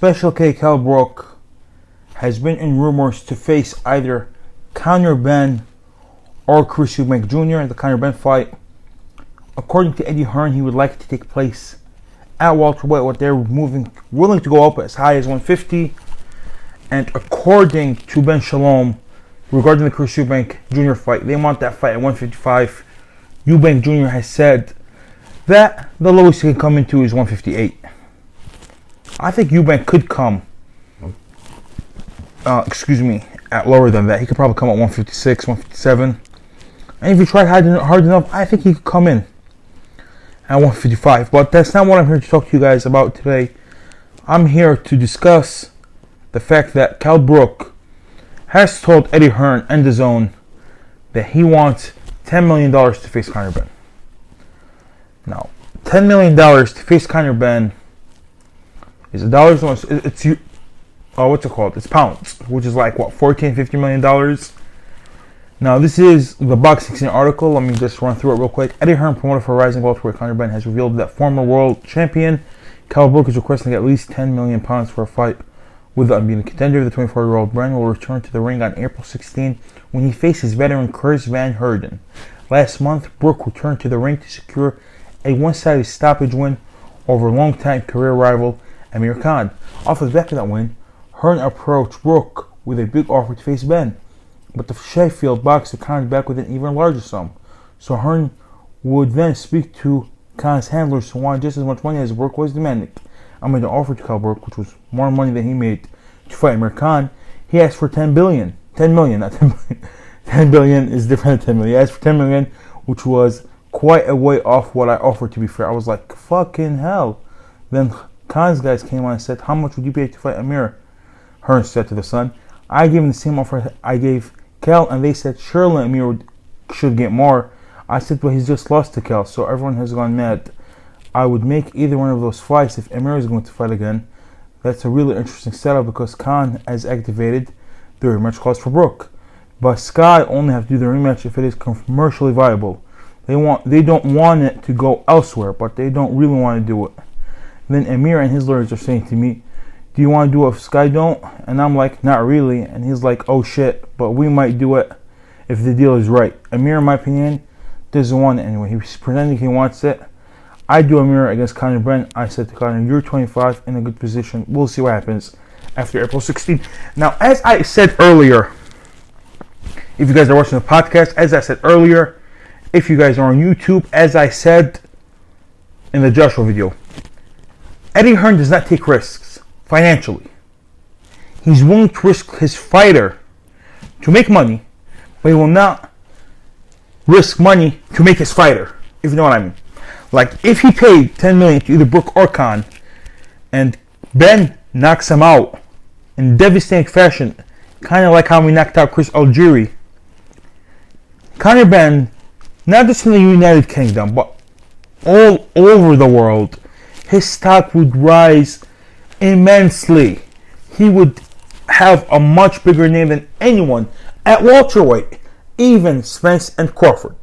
Special K Kell Brook has been in rumors to face either Conor Benn or Chris Eubank Jr. in the Conor Benn fight. According to Eddie Hearn, he would like it to take place at welterweight, what they're willing to go up as high as 150. And according to Ben Shalom, regarding the Chris Eubank Jr. fight, they want that fight at 155. Eubank Jr. has said that the lowest he can come into is 158. I think Eubank could come, at lower than that. He could probably come at 156, 157. And if he tried hard enough, I think he could come in at 155. But that's not what I'm here to talk to you guys about today. I'm here to discuss the fact that Kell Brook has told Eddie Hearn and DAZN that he wants $10 million to face Conor Benn. Now, $10 million to face Conor Benn is dollars. It's what's it called? It's pounds, which is like what, $14-15 million. Now, this is the Boxing Scene article. Let me just run through it real quick. Eddie Hearn, promoter for rising welterweight Conor Benn, has revealed that former world champion Kell Brook is requesting at least £10 million for a fight with the unbeaten contender. The 24-year-old Benn will return to the ring on April 16 when he faces veteran Chris Van Heerden. Last month, Brook returned to the ring to secure a one-sided stoppage win over longtime career rival Amir Khan. Off the back of that win, Hearn approached Brook with a big offer to face Benn, but the Sheffield boxer Khan back with an even larger sum. So Hearn would then speak to Khan's handlers who wanted just as much money as Brook was demanding. Amid the offer to Kell Brook, which was more money than he made to fight Amir Khan, he asked for $10 million, not 10 billion. 10 billion is different than 10 million. He asked for 10 million, which was quite a way off what I offered, to be fair. I was like, fucking hell. Then Khan's guys came on and said, how much would you pay to fight Amir? Hearn said to The Sun, I gave him the same offer I gave Kell, and they said surely Amir should get more. I said, well, he's just lost to Kell, so everyone has gone mad. I would make either one of those fights if Amir is going to fight again. That's a really interesting setup because Khan has activated the rematch clause for Brook. But Sky only have to do the rematch if it is commercially viable. They don't want it to go elsewhere, but they don't really want to do it. Then Amir and his lawyers are saying to me, do you want to do it if Sky don't? And I'm like, not really. And he's like, oh shit, but we might do it if the deal is right. Amir, in my opinion, doesn't want it anyway. He's pretending he wants it. I do Amir against Conor Benn. I said to Conor, you're 25, in a good position. We'll see what happens after April 16. Now, as I said earlier, if you guys are watching the podcast, as I said earlier, if you guys are on YouTube, as I said in the Joshua video, Eddie Hearn does not take risks financially. He's willing to risk his fighter to make money, but he will not risk money to make his fighter, if you know what I mean. Like, if he paid $10 million to either Brook or Khan, and Ben knocks him out in devastating fashion, kind of like how we knocked out Chris Algieri, Conor Benn, not just in the United Kingdom, but all over the world, his stock would rise immensely. He would have a much bigger name than anyone at welterweight, even Spence and Crawford.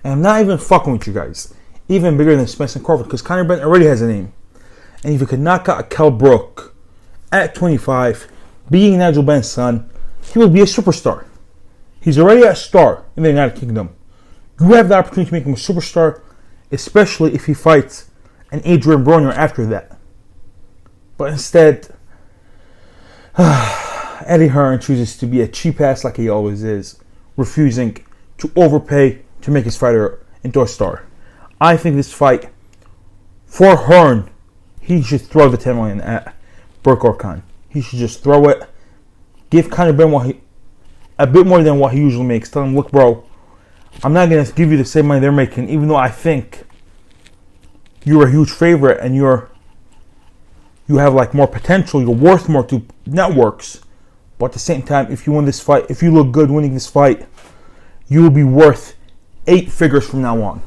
And I'm not even fucking with you guys. Even bigger than Spence and Crawford, because Conor Benn already has a name. And if you could knock out Kell Brook at 25, being Nigel Benn's son, he will be a superstar. He's already a star in the United Kingdom. You have the opportunity to make him a superstar, especially if he fights an Adrian Broner after that. But instead, Eddie Hearn chooses to be a cheap ass like he always is, refusing to overpay to make his fighter into a star. I think this fight, for Hearn, he should throw the $10 million at Brook or Khan. He should just throw it, give Conor Benn a bit more than what he usually makes. Tell him, look, bro, I'm not going to give you the same money they're making, even though I think you're a huge favorite and you have like more potential, you're worth more to networks. But at the same time, if you win this fight, if you look good winning this fight, you will be worth 8 figures from now on.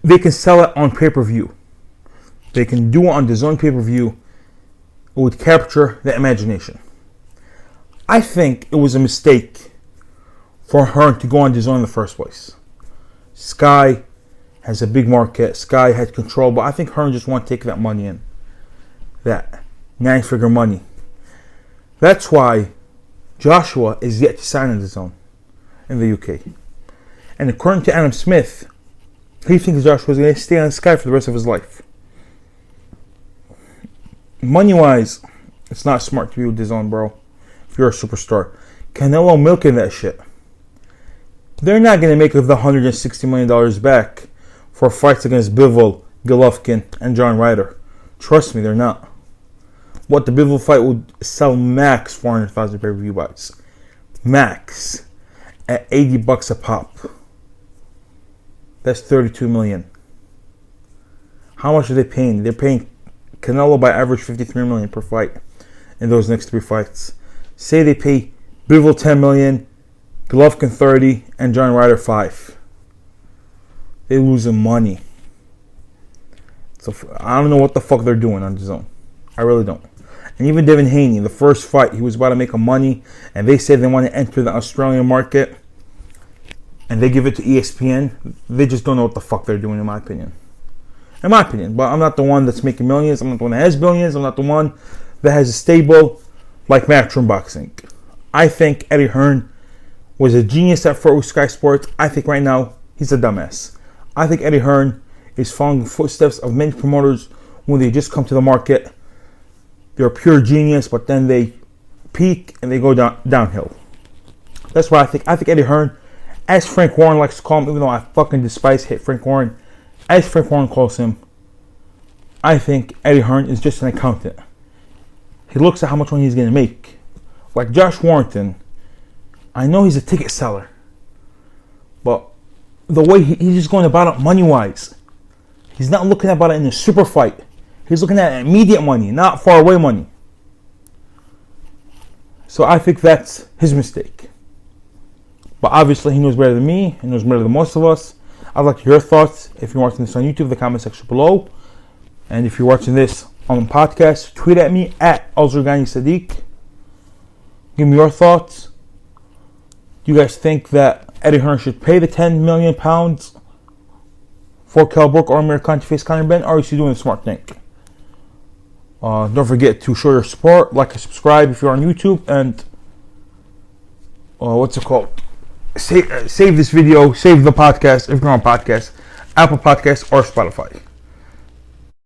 They can sell it on pay-per-view. They can do it on DAZN pay-per-view. It would capture the imagination. I think it was a mistake for Hearn to go on DAZN in the first place. Sky has a big market. Sky had control, but I think Hearn just want to take that money in. that 9-figure money. That's why Joshua is yet to sign in the zone in the UK. And according to Adam Smith, he thinks Joshua is going to stay on Sky for the rest of his life. Money-wise, it's not smart to be with the zone, bro. If you're a superstar. Canelo milking that shit. They're not going to make the $160 million back for fights against Bivol, Golovkin, and John Ryder. Trust me, they're not. What, the Bivol fight would sell max 400,000 pay-per-view buys. Max. At $80 a pop. That's $32 million. How much are they paying? They're paying Canelo by average $53 million per fight in those next 3 fights. Say they pay Bivol $10 million, Golovkin $30, and John Ryder $5. They losing money. So I don't know what the fuck they're doing on the zone. I really don't. And even Devin Haney, the first fight, he was about to make a money, and they said they want to enter the Australian market, and they give it to ESPN. They just don't know what the fuck they're doing, in my opinion. In my opinion. But I'm not the one that's making millions. I'm not the one that has billions. I'm not the one that has a stable like Matchroom Boxing. I think Eddie Hearn was a genius at first with Sky Sports. I think right now he's a dumbass. I think Eddie Hearn is following the footsteps of many promoters when they just come to the market. They're a pure genius, but then they peak and they go downhill. That's what I think. I think Eddie Hearn, as Frank Warren likes to call him, even though I fucking despise hate Frank Warren, as Frank Warren calls him, I think Eddie Hearn is just an accountant. He looks at how much money he's going to make. Like Josh Warrington, I know he's a ticket seller, but the way he's just going about it money-wise, he's not looking about it in a super fight. He's looking at immediate money, not far away money. So I think that's his mistake. But obviously he knows better than me. He knows better than most of us. I'd like to hear your thoughts. If you're watching this on YouTube, the comment section below. And if you're watching this on the podcast, tweet at me at Alzurgani Sadiq. Give me your thoughts. Do you guys think that Eddie Hearn should pay the £10 million for Kell Brook or Amir Khan to face Conor Benn, or is he doing the smart thing? Don't forget to show your support, like and subscribe if you're on YouTube, and save this video, save the podcast if you're on podcast, Apple Podcasts or Spotify.